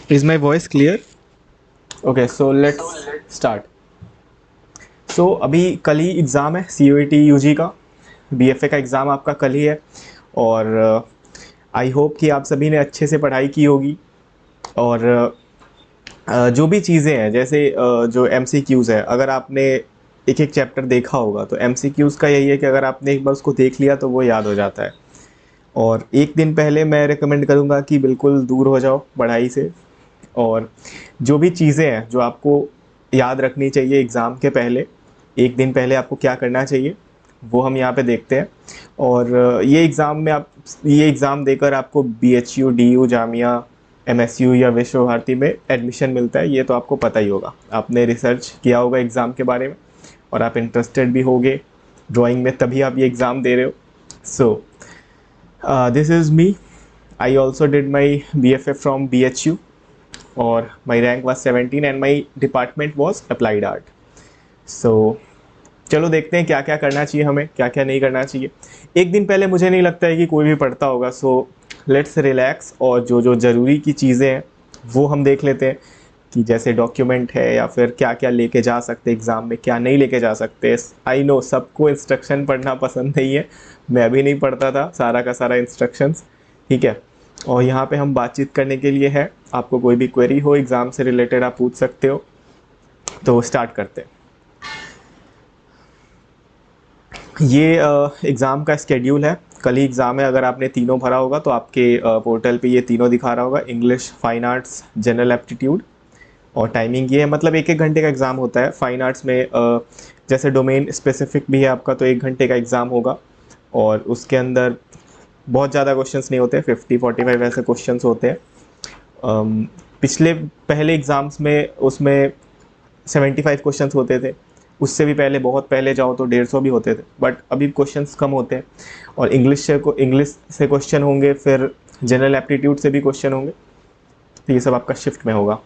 Is my voice clear? Okay, so let's start. So अभी कल ही exam है सी U T U जी का, B F ए का एग्ज़ाम आपका कल ही है। और आई होप कि आप सभी ने अच्छे से पढ़ाई की होगी। और जो भी चीज़ें हैं जैसे जो एम सी क्यूज़ है, अगर आपने एक एक चैप्टर देखा होगा तो एम सी क्यूज़ का यही है कि अगर आपने एक बार उसको देख लिया तो वो याद हो जाता है। और एक दिन पहले मैं रिकमेंड करूँगा कि बिल्कुल दूर हो जाओ पढ़ाई से। और जो भी चीज़ें हैं जो आपको याद रखनी चाहिए एग्ज़ाम के पहले, एक दिन पहले आपको क्या करना चाहिए वो हम यहाँ पे देखते हैं। और ये एग्ज़ाम देकर आपको B H U D U Jamia M S U या विश्व भारती में एडमिशन मिलता है, ये तो आपको पता ही होगा। आपने रिसर्च किया होगा एग्ज़ाम के बारे में और आप इंटरेस्टेड भी होगे ड्राइंग में, तभी आप ये एग्ज़ाम दे रहे हो। So this is me. I also did my B F A from B H U और my rank was 17 and my department was applied art. So चलो देखते हैं क्या क्या करना चाहिए, हमें क्या क्या नहीं करना चाहिए। एक दिन पहले मुझे नहीं लगता है कि कोई भी पढ़ता होगा। सो लेट्स रिलैक्स और जो जो ज़रूरी की चीज़ें हैं वो हम देख लेते हैं कि जैसे डॉक्यूमेंट है या फिर क्या क्या लेके जा सकते एग्ज़ाम में, क्या नहीं लेके जा सकते। आई नो सबको इंस्ट्रक्शन पढ़ना पसंद नहीं है, मैं भी नहीं पढ़ता था सारा का सारा इंस्ट्रक्शंस, ठीक है। और यहाँ पे हम बातचीत करने के लिए है, आपको कोई भी क्वेरी हो एग्ज़ाम से रिलेटेड आप पूछ सकते हो। तो स्टार्ट करते हैं। ये एग्ज़ाम का स्केड्यूल है, कल ही एग्ज़ाम है। अगर आपने तीनों भरा होगा तो आपके पोर्टल पे ये तीनों दिखा रहा होगा, English, fine arts, general aptitude. और टाइमिंग ये है, मतलब एक एक घंटे का एग्ज़ाम होता है। फाइन आर्ट्स में जैसे डोमेन स्पेसिफिक भी है आपका तो 1 घंटे का एग्ज़ाम होगा। और उसके अंदर बहुत ज़्यादा क्वेश्चंस नहीं होते, 50-45 ऐसे क्वेश्चंस होते हैं। पिछले पहले एग्ज़ाम्स में उसमें 75 क्वेश्चंस होते थे, उससे भी पहले बहुत पहले जाओ तो 150 भी होते थे, बट अभी क्वेश्चंस कम होते हैं। और इंग्लिश से क्वेश्चन होंगे, फिर जनरल एप्टीट्यूड से भी क्वेश्चन होंगे। तो ये सब आपका शिफ्ट में होगा।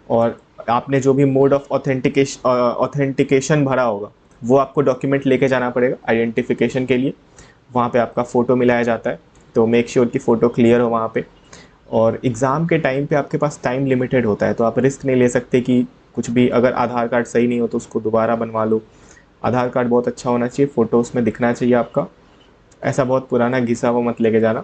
और आपने जो भी मोड ऑफ ऑथेंटिकेशन भरा होगा वो आपको डॉक्यूमेंट लेके जाना पड़ेगा आइडेंटिफिकेशन के लिए। वहाँ पे आपका फ़ोटो मिलाया जाता है, तो मेक श्योर कि फ़ोटो क्लियर हो वहाँ पे। और एग्ज़ाम के टाइम पे आपके पास टाइम लिमिटेड होता है, तो आप रिस्क नहीं ले सकते कि कुछ भी, अगर आधार कार्ड सही नहीं हो तो उसको दोबारा बनवा लो। आधार कार्ड बहुत अच्छा होना चाहिए, फ़ोटो उसमें दिखना चाहिए आपका, ऐसा बहुत पुराना घिसा हुआ मत लेके जाना।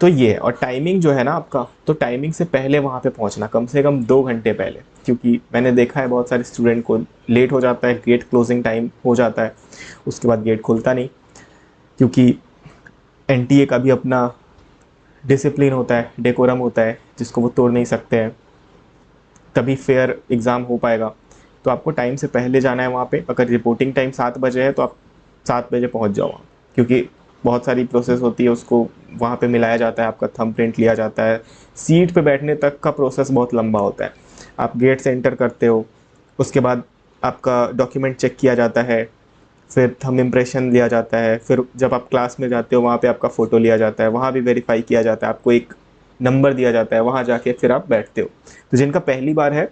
तो ये है। और टाइमिंग जो है ना आपका, तो टाइमिंग से पहले वहाँ पे पहुँचना, कम से कम 2 घंटे पहले, क्योंकि मैंने देखा है बहुत सारे स्टूडेंट को लेट हो जाता है, गेट क्लोजिंग टाइम हो जाता है, उसके बाद गेट खुलता नहीं। क्योंकि एन टी ए का भी अपना डिसिप्लिन होता है, डेकोरम होता है, जिसको वो तोड़ नहीं सकते हैं, तभी फेयर एग्ज़ाम हो पाएगा। तो आपको टाइम से पहले जाना है वहाँ पे। अगर रिपोर्टिंग टाइम 7 बजे है तो आप 7 बजे पहुँच जाओ वहाँ, क्योंकि बहुत सारी प्रोसेस होती है, उसको वहाँ पे मिलाया जाता है, आपका थंब प्रिंट लिया जाता है, सीट पे बैठने तक का प्रोसेस बहुत लंबा होता है। आप गेट से एंटर करते हो, उसके बाद आपका डॉक्यूमेंट चेक किया जाता है, फिर थंब इम्प्रेशन लिया जाता है, फिर जब आप क्लास में जाते हो वहाँ पे आपका फ़ोटो लिया जाता है, वहाँ भी वेरीफाई किया जाता है, आपको एक नंबर दिया जाता है, वहाँ जाके फिर आप बैठते हो। तो जिनका पहली बार है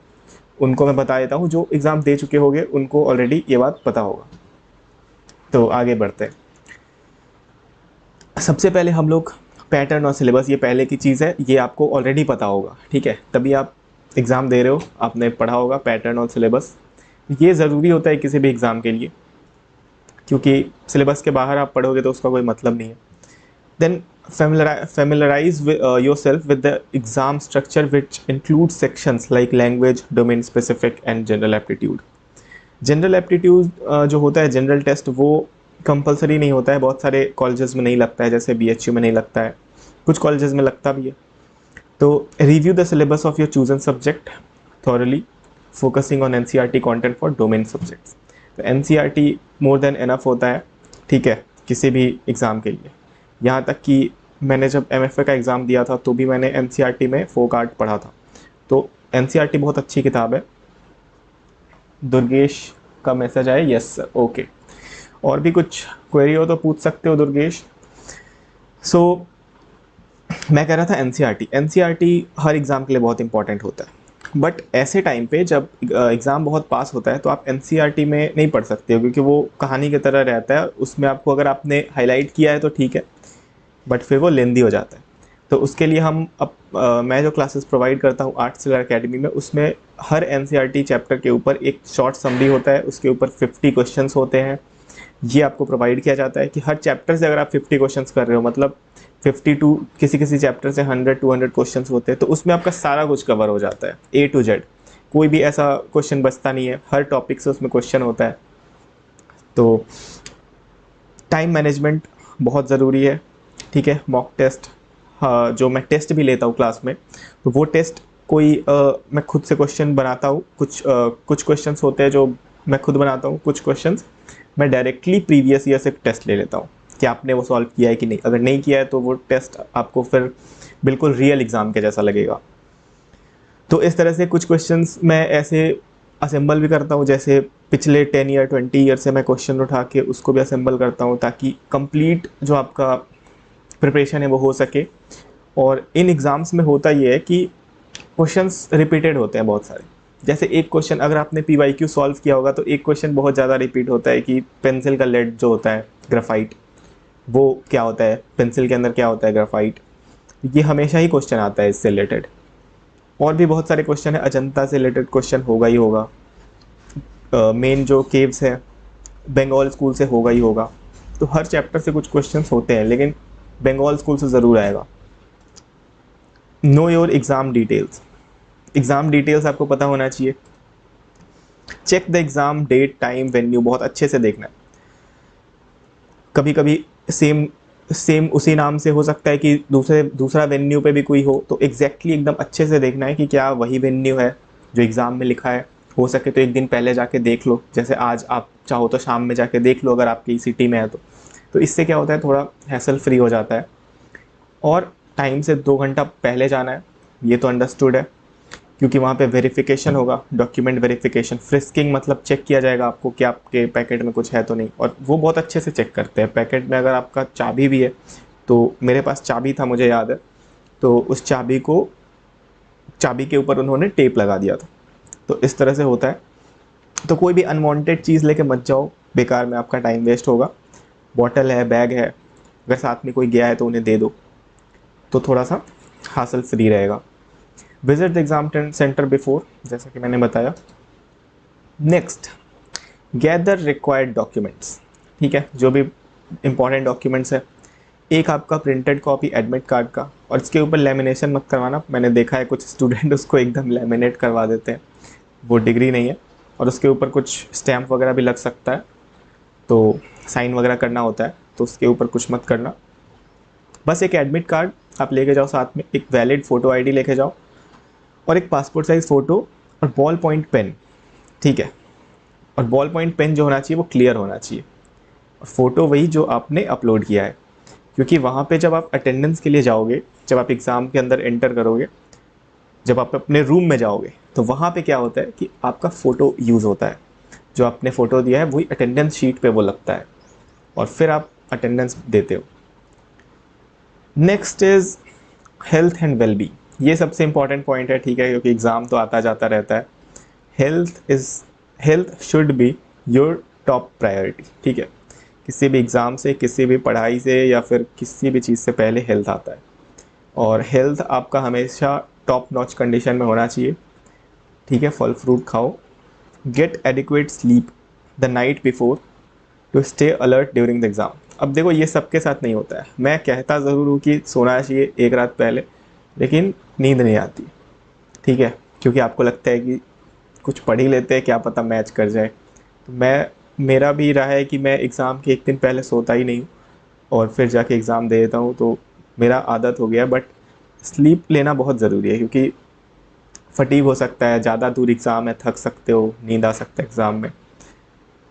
उनको मैं बता देता हूँ, जो एग्ज़ाम दे चुके होंगे उनको ऑलरेडी ये बात पता होगा। तो आगे बढ़ते हैं। सबसे पहले हम लोग पैटर्न और सिलेबस, ये पहले की चीज़ है, ये आपको ऑलरेडी पता होगा, ठीक है, तभी आप एग्ज़ाम दे रहे हो, आपने पढ़ा होगा पैटर्न और सिलेबस। ये ज़रूरी होता है किसी भी एग्ज़ाम के लिए, क्योंकि सिलेबस के बाहर आप पढ़ोगे तो उसका कोई मतलब नहीं है। Then familiarize yourself with the exam structure, which includes sections like language, domain specific and general aptitude. General aptitude जो होता है जनरल टेस्ट, वो कंपलसरी नहीं होता है, बहुत सारे कॉलेजेस में नहीं लगता है, जैसे बी एच यू में नहीं लगता है, कुछ कॉलेजेस में लगता भी है। तो review the syllabus of your chosen subject thoroughly, focusing on NCERT content for domain subjects. तो NCERT more than enough होता है, ठीक है, किसी भी एग्ज़ाम के लिए। यहाँ तक कि मैंने जब एम एफ ए का एग्ज़ाम दिया था तो भी मैंने एन सी आर टी में फोक आर्ट पढ़ा था। तो एन सी आर टी बहुत अच्छी किताब है। दुर्गेश का मैसेज आया, यस सर, ओके। और भी कुछ क्वेरी हो तो पूछ सकते हो दुर्गेश। सो मैं कह रहा था एन सी आर टी हर एग्ज़ाम के लिए बहुत इंपॉर्टेंट होता है, बट ऐसे टाइम पे जब एग्ज़ाम बहुत पास होता है तो आप एन सी आर टी में नहीं पढ़ सकते हो, क्योंकि वो कहानी की तरह रहता है, उसमें आपको अगर आपने हाईलाइट किया है तो ठीक है, बट फिर वो लेंदी हो जाता है। तो उसके लिए हम अब मैं जो क्लासेस प्रोवाइड करता हूँ आर्ट सिलर एकेडमी में, उसमें हर एनसीईआरटी चैप्टर के ऊपर एक शॉर्ट समरी होता है, उसके ऊपर 50 क्वेश्चंस होते हैं। ये आपको प्रोवाइड किया जाता है कि हर चैप्टर से अगर आप 50 क्वेश्चंस कर रहे हो, मतलब 52, किसी किसी चैप्टर से 100-200 क्वेश्चंस होते हैं, तो उसमें आपका सारा कुछ कवर हो जाता है A to Z। कोई भी ऐसा क्वेश्चन बचता नहीं है, हर टॉपिक से उसमें क्वेश्चन होता है। तो टाइम मैनेजमेंट बहुत ज़रूरी है, ठीक है। मॉक टेस्ट, हाँ, जो मैं टेस्ट भी लेता हूँ क्लास में, तो वो टेस्ट कोई मैं खुद से क्वेश्चन बनाता हूँ। कुछ क्वेश्चंस होते हैं जो मैं खुद बनाता हूँ, कुछ क्वेश्चंस मैं डायरेक्टली प्रीवियस ईयर से टेस्ट ले लेता हूँ कि आपने वो सॉल्व किया है कि नहीं। अगर नहीं किया है तो वो टेस्ट आपको फिर बिल्कुल रियल एग्ज़ाम के जैसा लगेगा। तो इस तरह से कुछ क्वेश्चंस मैं ऐसे असेंबल भी करता हूँ, जैसे पिछले 10 ईयर 20 ईयर से मैं क्वेश्चन उठा के उसको भी असेंबल करता हूँ, ताकि कंप्लीट जो आपका प्रिपरेशन है वो हो सके। और इन एग्ज़ाम्स में होता ये है कि क्वेश्चंस रिपीटेड होते हैं बहुत सारे। जैसे एक क्वेश्चन अगर आपने PYQ सॉल्व किया होगा तो एक क्वेश्चन बहुत ज़्यादा रिपीट होता है कि पेंसिल का लेड जो होता है ग्राफाइट, वो क्या होता है, पेंसिल के अंदर क्या होता है ग्राफाइट। ये हमेशा ही क्वेश्चन आता है इससे रिलेटेड। और भी बहुत सारे क्वेश्चन है, अजंता से रिलेटेड क्वेश्चन होगा ही होगा। मेन जो केव्स है बंगाल स्कूल से होगा ही होगा। तो हर चैप्टर से कुछ क्वेश्चंस होते हैं, लेकिन बंगाल स्कूल से ज़रूर आएगा। Know your exam details, exam details आपको पता होना चाहिए। Check the exam date time venue, बहुत अच्छे से देखना है। कभी कभी सेम सेम उसी नाम से हो सकता है कि दूसरा वेन्यू पे भी कोई हो, तो एग्जैक्टली एकदम अच्छे से देखना है कि क्या वही वेन्यू है जो एग्ज़ाम में लिखा है। हो सके तो एक दिन पहले जाके देख लो, जैसे आज आप चाहो तो शाम में जाके देख लो अगर आपकी सिटी में है तो इससे क्या होता है, थोड़ा हैसल फ्री हो जाता है। और टाइम से 2 घंटा पहले जाना है, ये तो अंडरस्टूड है, क्योंकि वहाँ पे वेरिफिकेशन होगा, डॉक्यूमेंट वेरिफिकेशन। फ्रिस्किंग मतलब चेक किया जाएगा आपको कि आपके पैकेट में कुछ है तो नहीं, और वो बहुत अच्छे से चेक करते हैं। पैकेट में अगर आपका चाबी भी है, तो मेरे पास चाबी था, मुझे याद है, तो उस चाबी के ऊपर उन्होंने टेप लगा दिया था। तो इस तरह से होता है। तो कोई भी अनवांटेड चीज़ लेके मत जाओ, बेकार में आपका टाइम वेस्ट होगा। बॉटल है, बैग है, अगर साथ में कोई गया है तो उन्हें दे दो, तो थोड़ा सा हासिल फ्री रहेगा। Visit the exam centre before, जैसा कि मैंने बताया। नेक्स्ट, गैदर रिक्वायर्ड डॉक्यूमेंट्स, ठीक है, जो भी इंपॉर्टेंट डॉक्यूमेंट्स है। एक आपका प्रिंटेड कॉपी एडमिट कार्ड का, और इसके ऊपर लेमिनेशन मत करवाना। मैंने देखा है कुछ स्टूडेंट उसको एकदम लेमिनेट करवा देते हैं, वो डिग्री नहीं है। और उसके ऊपर कुछ स्टैम्प वगैरह भी लग सकता है, तो साइन वगैरह करना होता है, तो उसके ऊपर कुछ मत करना। बस एक एडमिट कार्ड आप लेके जाओ, साथ में एक वैलिड फ़ोटो ID लेके जाओ, और एक पासपोर्ट साइज़ फ़ोटो और बॉल पॉइंट पेन, ठीक है। और बॉल पॉइंट पेन जो होना चाहिए वो क्लियर होना चाहिए, और फ़ोटो वही जो आपने अपलोड किया है। क्योंकि वहाँ पे जब आप अटेंडेंस के लिए जाओगे, जब आप एग्ज़ाम के अंदर एंटर करोगे, जब आप अपने रूम में जाओगे, तो वहाँ पे क्या होता है कि आपका फ़ोटो यूज़ होता है। जो आपने फ़ोटो दिया है वही अटेंडेंस शीट पे वो लगता है, और फिर आप अटेंडेंस देते हो। Next is health and wellbeing, ये सबसे इंपॉर्टेंट पॉइंट है, ठीक है, क्योंकि एग्ज़ाम तो आता जाता रहता है। Health should be your top priority, ठीक है। किसी भी एग्ज़ाम से, किसी भी पढ़ाई से, या फिर किसी भी चीज़ से पहले हेल्थ आता है, और हेल्थ आपका हमेशा टॉप नॉच कंडीशन में होना चाहिए, ठीक है। फल फ्रूट खाओ, get adequate sleep the night before to stay alert during the exam. अब देखो, ये सबके साथ नहीं होता है। मैं कहता ज़रूर हूँ कि सोना चाहिए एक रात पहले, लेकिन नींद नहीं आती, ठीक है, क्योंकि आपको लगता है कि कुछ पढ़ ही लेते हैं, क्या पता मैच कर जाए। तो मेरा भी रहा है कि मैं एग्ज़ाम के एक दिन पहले सोता ही नहीं हूँ, और फिर जाके एग्ज़ाम दे देता हूँ, तो मेरा आदत हो गया। बट स्लीप लेना बहुत ज़रूरी है, क्योंकि फटीग हो सकता है, ज़्यादा दूर एग्ज़ाम है, थक सकते हो, नींद आ सकता है एग्ज़ाम में।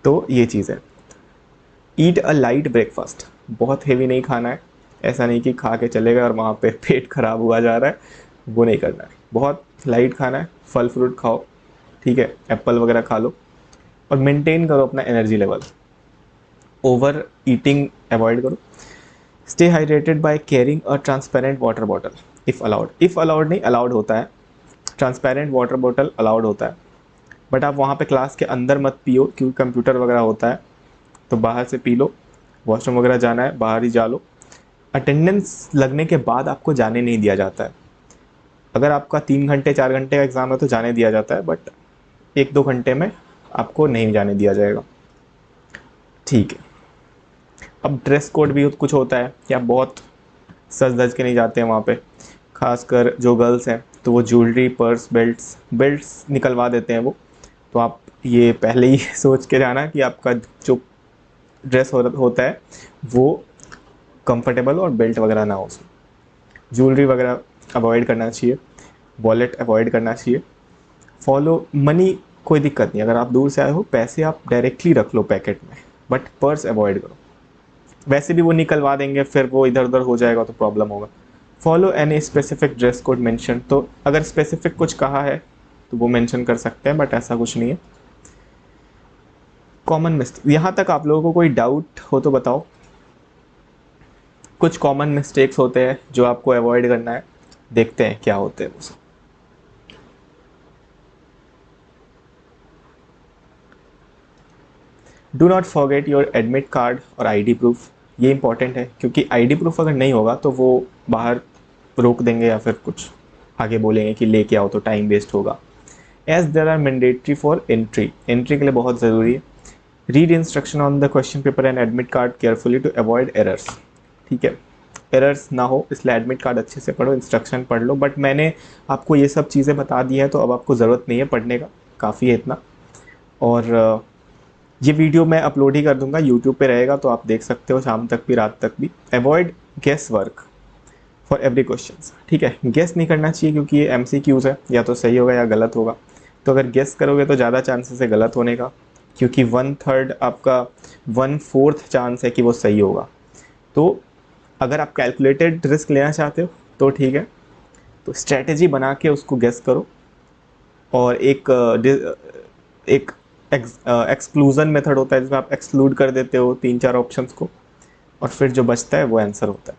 तो ये चीज़ है। ईट अ लाइट ब्रेकफास्ट, बहुत हेवी नहीं खाना है। ऐसा नहीं कि खा के चले गए और वहाँ पे पेट खराब हुआ जा रहा है, वो नहीं करना है। बहुत लाइट खाना है, फल फ्रूट खाओ, ठीक है, एप्पल वगैरह खा लो, और मेंटेन करो अपना energy level. Over eating avoid करो। Stay hydrated by carrying a transparent water bottle if allowed. If allowed नहीं, अलाउड होता है, ट्रांसपेरेंट वाटर बॉटल अलाउड होता है। बट आप वहाँ पे क्लास के अंदर मत पियो, क्योंकि कंप्यूटर वगैरह होता है, तो बाहर से पी लो। वॉशरूम वगैरह जाना है, बाहर ही जा लो। अटेंडेंस लगने के बाद आपको जाने नहीं दिया जाता है। अगर आपका 3 घंटे 4 घंटे का एग्ज़ाम है तो जाने दिया जाता है, बट 1-2 घंटे में आपको नहीं जाने दिया जाएगा। ठीक है। अब ड्रेस कोड भी कुछ होता है कि आप बहुत सज धज के नहीं जाते हैं वहाँ पे, खासकर जो गर्ल्स हैं तो वो ज्वेलरी, पर्स, बेल्ट्स निकलवा देते हैं वो। तो आप ये पहले ही सोच के जाना कि आपका जो ड्रेस होता है वो कंफर्टेबल और बेल्ट वगैरह ना हो उसमें। ज्वेलरी वगैरह अवॉइड करना चाहिए, वॉलेट अवॉइड करना चाहिए। फॉलो मनी, कोई दिक्कत नहीं, अगर आप दूर से आए हो पैसे आप डायरेक्टली रख लो पैकेट में, बट पर्स अवॉइड करो। वैसे भी वो निकलवा देंगे, फिर वो इधर उधर हो जाएगा तो प्रॉब्लम होगा। Follow any specific dress code mention, तो अगर स्पेसिफिक कुछ कहा है तो वो मेंशन कर सकते हैं, बट ऐसा कुछ नहीं है। कॉमन मिस्टेक, यहाँ तक आप लोगों को कोई डाउट हो तो बताओ। कुछ कॉमन मिस्टेक्स होते हैं जो आपको अवॉइड करना है, देखते हैं क्या होते हैं वो सब। Do not forget your admit card और आईडी प्रूफ, ये इंपॉर्टेंट है क्योंकि आईडी प्रूफ अगर नहीं होगा तो वो बाहर रोक देंगे या फिर कुछ आगे बोलेंगे कि लेके आओ, तो टाइम वेस्ट होगा। As there are mandatory for entry, entry के लिए बहुत ज़रूरी है। Read instruction on the question paper and admit card carefully to avoid errors, ठीक है, एरर्स ना हो इसलिए एडमिट कार्ड अच्छे से पढ़ो, इंस्ट्रक्शन पढ़ लो। बट मैंने आपको ये सब चीज़ें बता दी है तो अब आपको ज़रूरत नहीं है पढ़ने का, काफ़ी है इतना। और ये वीडियो मैं अपलोड ही कर दूंगा, यूट्यूब पे रहेगा तो आप देख सकते हो शाम तक भी, रात तक भी। Avoid guess work for every question, ठीक है, गेस नहीं करना चाहिए क्योंकि ये MCQs है, या तो सही होगा या गलत होगा। तो अगर गेस करोगे तो ज़्यादा चांसेस है गलत होने का, क्योंकि 1/3 आपका 1/4 चांस है कि वो सही होगा। तो अगर आप कैलकुलेटेड रिस्क लेना चाहते हो तो ठीक है, तो स्ट्रैटेजी बना के उसको गेस करो। और एक एक्सक्लूजन मेथड होता है जिसमें आप एक्सक्लूड कर देते हो 3-4 ऑप्शंस को, और फिर जो बचता है वो आंसर होता है।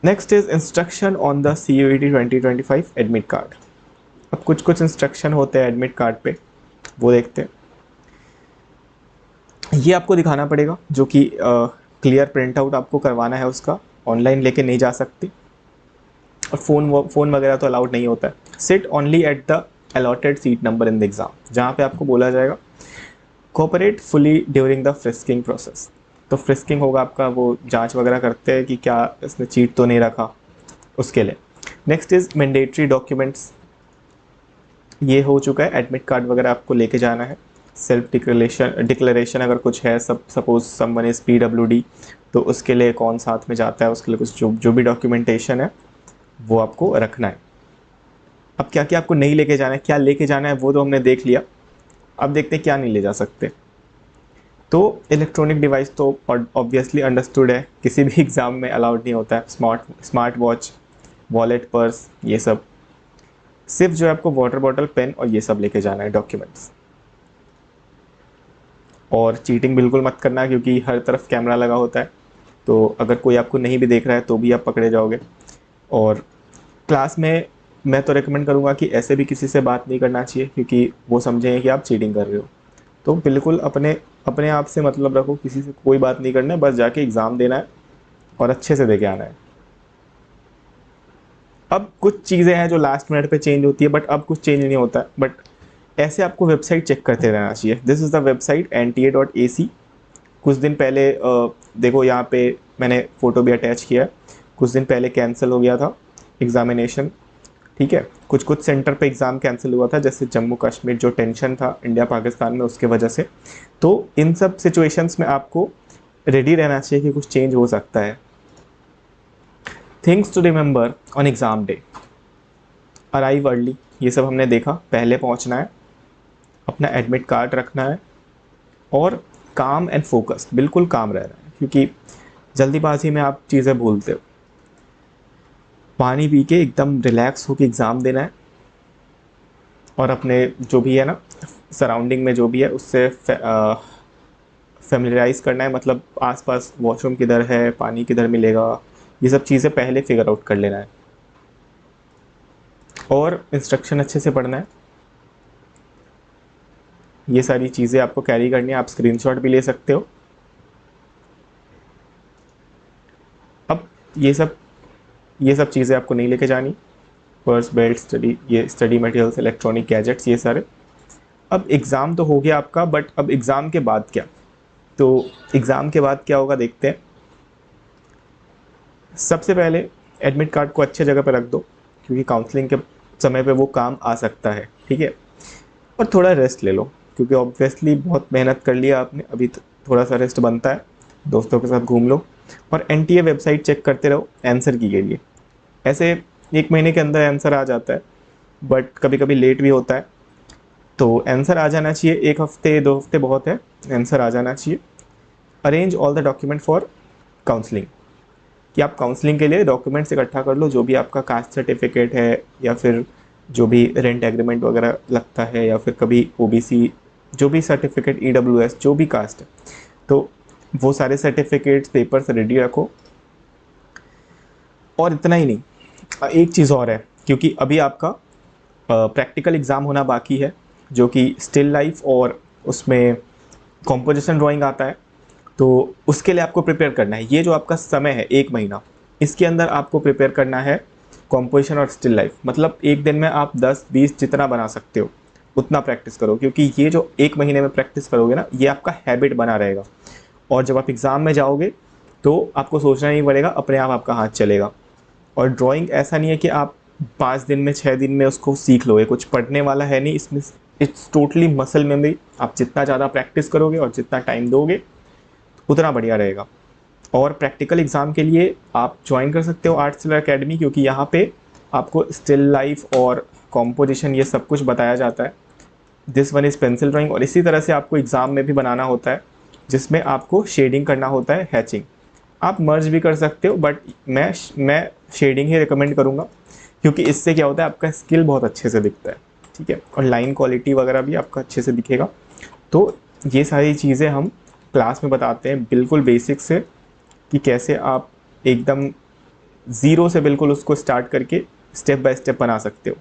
Next is instruction on the CUET 2025 admit card. अब कुछ कुछ इंस्ट्रक्शन होते हैं एडमिट कार्ड पे, वो देखते हैं। ये आपको दिखाना पड़ेगा, जो कि क्लियर प्रिंट आउट आपको करवाना है उसका, ऑनलाइन लेके नहीं जा सकती। और फ़ोन वगैरह तो अलाउड नहीं होता है। Sit only at the allotted seat number in the exam, जहाँ पे आपको बोला जाएगा cooperate fully during the frisking process. तो फ्रिस्किंग होगा आपका, वो जांच वगैरह करते हैं कि क्या इसने चीट तो नहीं रखा, उसके लिए। नेक्स्ट इज़ मैंडेटरी डॉक्यूमेंट्स, ये हो चुका है, एडमिट कार्ड वगैरह आपको लेके जाना है। सेल्फ डिक्लेरेशन अगर कुछ है, सपोज समवन इज़ PWD, तो उसके लिए कौन साथ में जाता है, उसके लिए कुछ जो भी डॉक्यूमेंटेशन है वो आपको रखना है। अब क्या क्या आपको नहीं लेके जाना है, क्या लेके जाना है वो तो हमने देख लिया। अब देखते हैं क्या नहीं ले जा सकते। तो इलेक्ट्रॉनिक डिवाइस तो ऑब्वियसली अंडरस्टूड है, किसी भी एग्ज़ाम में अलाउड नहीं होता है। स्मार्ट वॉच, वॉलेट, पर्स, ये सब। सिर्फ जो है आपको वाटर बॉटल, पेन और ये सब लेके जाना है डॉक्यूमेंट्स। और चीटिंग बिल्कुल मत करना क्योंकि हर तरफ कैमरा लगा होता है, तो अगर कोई आपको नहीं भी देख रहा है तो भी आप पकड़े जाओगे। और क्लास में मैं तो रेकमेंड करूँगा कि ऐसे भी किसी से बात नहीं करना चाहिए क्योंकि वो समझेंगे कि आप चीटिंग कर रहे हो। तो बिल्कुल अपने अपने आप से मतलब रखो, किसी से कोई बात नहीं करना है, बस जाके एग्ज़ाम देना है और अच्छे से दे के आना है। अब कुछ चीज़ें हैं जो लास्ट मिनट पे चेंज होती है, बट अब कुछ चेंज नहीं होता है। बट ऐसे आपको वेबसाइट चेक करते रहना चाहिए। This is the website NTA.AC। कुछ दिन पहले देखो यहाँ पे मैंने फ़ोटो भी अटैच किया है, कुछ दिन पहले कैंसिल हो गया था एग्ज़ामिनेशन, ठीक है। कुछ कुछ सेंटर पे एग्ज़ाम कैंसिल हुआ था, जैसे जम्मू कश्मीर, जो टेंशन था इंडिया पाकिस्तान में उसके वजह से। तो इन सब सिचुएशंस में आपको रेडी रहना चाहिए कि कुछ चेंज हो सकता है। Things to remember on exam day, arrive early, ये सब हमने देखा, पहले पहुंचना है, अपना एडमिट कार्ड रखना है, और काम एंड फोकस, बिल्कुल काम रहना है क्योंकि जल्दीबाजी में आप चीज़ें भूलते हो। पानी पी के एकदम रिलैक्स होकर एग्ज़ाम देना है, और अपने जो भी है ना सराउंडिंग में जो भी है उससे फेमिलराइज करना है, मतलब आसपास वॉशरूम किधर है, पानी किधर मिलेगा, ये सब चीज़ें पहले फिगर आउट कर लेना है। और इंस्ट्रक्शन अच्छे से पढ़ना है, ये सारी चीज़ें आपको कैरी करनी है। आप स्क्रीनशॉट भी ले सकते हो। अब ये सब चीज़ें आपको नहीं लेके जानी। Purse, belt, study materials, electronic gadgets, ये सारे। अब एग्ज़ाम तो हो गया आपका, बट अब एग्ज़ाम के बाद क्या? तो एग्ज़ाम के बाद क्या होगा देखते हैं। सबसे पहले एडमिट कार्ड को अच्छे जगह पर रख दो, क्योंकि काउंसलिंग के समय पे वो काम आ सकता है, ठीक है। और थोड़ा रेस्ट ले लो, क्योंकि ऑब्वियसली बहुत मेहनत कर लिया आपने, अभी थोड़ा सा रेस्ट बनता है। दोस्तों के साथ घूम लो और एनटीए वेबसाइट चेक करते रहो आंसर की के लिए। ऐसे 1 महीने के अंदर आंसर आ जाता है, बट कभी कभी लेट भी होता है। तो आंसर आ जाना चाहिए, 1 हफ्ते 2 हफ्ते बहुत है, आंसर आ जाना चाहिए। Arrange all the document for counselling, कि आप काउंसलिंग के लिए डॉक्यूमेंट्स इकट्ठा कर लो, जो भी आपका कास्ट सर्टिफिकेट है, या फिर जो भी रेंट एग्रीमेंट वगैरह लगता है, या फिर कभी ओबीसी जो भी सर्टिफिकेट, ईडब्ल्यूएस जो भी कास्ट है, तो वो सारे सर्टिफिकेट्स पेपर्स रेडी रखो। और इतना ही नहीं, एक चीज़ और है, क्योंकि अभी आपका प्रैक्टिकल एग्ज़ाम होना बाकी है, जो कि स्टिल लाइफ और उसमें कॉम्पोजिशन ड्राइंग आता है। तो उसके लिए आपको प्रिपेयर करना है। ये जो आपका समय है 1 महीना, इसके अंदर आपको प्रिपेयर करना है कॉम्पोजिशन और स्टिल लाइफ। मतलब एक दिन में आप 10-20 जितना बना सकते हो उतना प्रैक्टिस करो, क्योंकि ये जो 1 महीने में प्रैक्टिस करोगे ना, ये आपका हैबिट बना रहेगा। और जब आप एग्ज़ाम में जाओगे तो आपको सोचना नहीं पड़ेगा, अपने आप आपका हाथ चलेगा। और ड्राइंग ऐसा नहीं है कि आप 5 दिन में 6 दिन में उसको सीख लोगे, कुछ पढ़ने वाला है नहीं इसमें। It's totally muscle memory. आप जितना ज़्यादा प्रैक्टिस करोगे और जितना टाइम दोगे उतना बढ़िया रहेगा। और प्रैक्टिकल एग्ज़ाम के लिए आप ज्वाइन कर सकते हो आर्ट सिलर अकेडमी, क्योंकि यहाँ पे आपको स्टिल लाइफ और कॉम्पोजिशन ये सब कुछ बताया जाता है। This one is pencil drawing. और इसी तरह से आपको एग्ज़ाम में भी बनाना होता है, जिसमें आपको शेडिंग करना होता है, हैचिंग। आप मर्ज भी कर सकते हो, बट मैं शेडिंग ही रिकमेंड करूँगा, क्योंकि इससे क्या होता है, आपका स्किल बहुत अच्छे से दिखता है, ठीक है। और लाइन क्वालिटी वगैरह भी आपका अच्छे से दिखेगा। तो ये सारी चीज़ें हम क्लास में बताते हैं, बिल्कुल बेसिक से, कि कैसे आप एकदम ज़ीरो से बिल्कुल उसको स्टार्ट करके स्टेप बाय स्टेप बना सकते हो।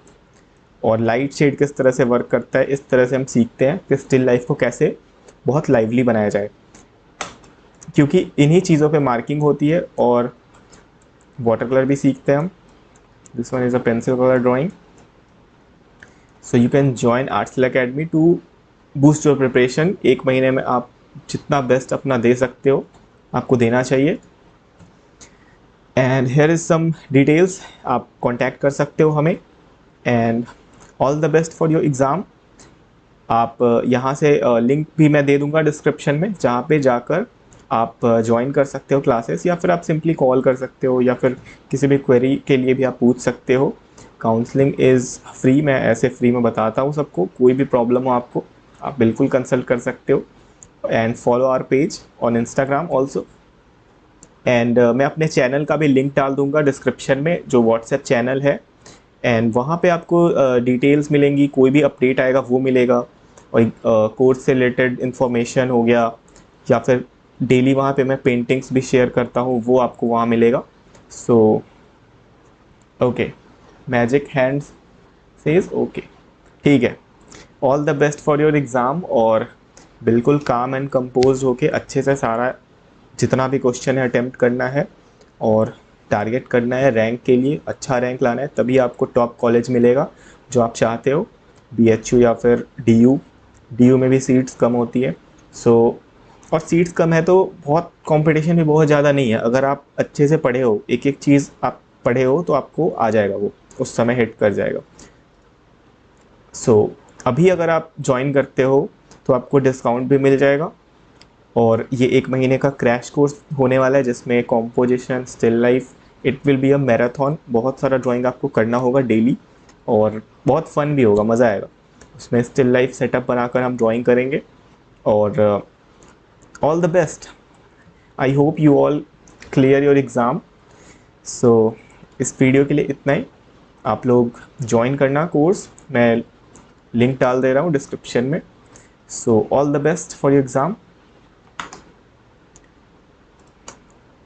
और लाइट शेड किस तरह से वर्क करता है, इस तरह से हम सीखते हैं कि स्टिल लाइफ को कैसे बहुत लाइवली बनाया जाए, क्योंकि इन्हीं चीज़ों पे मार्किंग होती है। और वाटर कलर भी सीखते हैं हम। This one is a pencil colour drawing. So you can join arts academy to boost your preparation. 1 महीने में आप जितना बेस्ट अपना दे सकते हो, आपको देना चाहिए। And here is some details, आप कांटेक्ट कर सकते हो हमें। And all the best for your exam. आप यहाँ से लिंक भी मैं दे दूँगा डिस्क्रिप्शन में, जहाँ पे जाकर आप ज्वाइन कर सकते हो क्लासेस, या फिर आप सिंपली कॉल कर सकते हो, या फिर किसी भी क्वेरी के लिए भी आप पूछ सकते हो। काउंसलिंग इज़ फ्री, मैं ऐसे फ्री में बताता हूँ सबको। कोई भी प्रॉब्लम हो आपको, आप बिल्कुल कंसल्ट कर सकते हो। And follow our page on Instagram also. And मैं अपने चैनल का भी लिंक डाल दूंगा डिस्क्रिप्शन में, जो व्हाट्सएप चैनल है। एंड वहाँ पे आपको डिटेल्स मिलेंगी, कोई भी अपडेट आएगा वो मिलेगा। और कोर्स से रिलेटेड इन्फॉर्मेशन हो गया, या फिर डेली वहाँ पे मैं पेंटिंग्स भी शेयर करता हूँ, वो आपको वहाँ मिलेगा। So okay, magic hands says okay, ठीक है। All the best for your exam. और बिल्कुल काम एंड कंपोज होके अच्छे से सारा जितना भी क्वेश्चन है अटेम्प्ट करना है, और टारगेट करना है रैंक के लिए, अच्छा रैंक लाना है, तभी आपको टॉप कॉलेज मिलेगा जो आप चाहते हो, बीएचयू या फिर डीयू। डीयू में भी सीट्स कम होती है। सो और सीट्स कम है तो बहुत कंपटीशन भी बहुत ज़्यादा नहीं है। अगर आप अच्छे से पढ़े हो, एक एक चीज़ आप पढ़े हो, तो आपको आ जाएगा, वो उस समय हिट कर जाएगा। सो अभी अगर आप ज्वाइन करते हो तो आपको डिस्काउंट भी मिल जाएगा। और ये 1 महीने का क्रैश कोर्स होने वाला है, जिसमें composition, still life, it will be a marathon. बहुत सारा ड्राइंग आपको करना होगा डेली, और बहुत फन भी होगा, मज़ा आएगा। उसमें स्टिल लाइफ सेटअप बनाकर हम ड्राइंग करेंगे। और all the best. I hope you all clear your exam. So इस वीडियो के लिए इतना ही। आप लोग ज्वाइन करना कोर्स, मैं लिंक डाल दे रहा हूँ डिस्क्रिप्शन में। So all the best for your exam.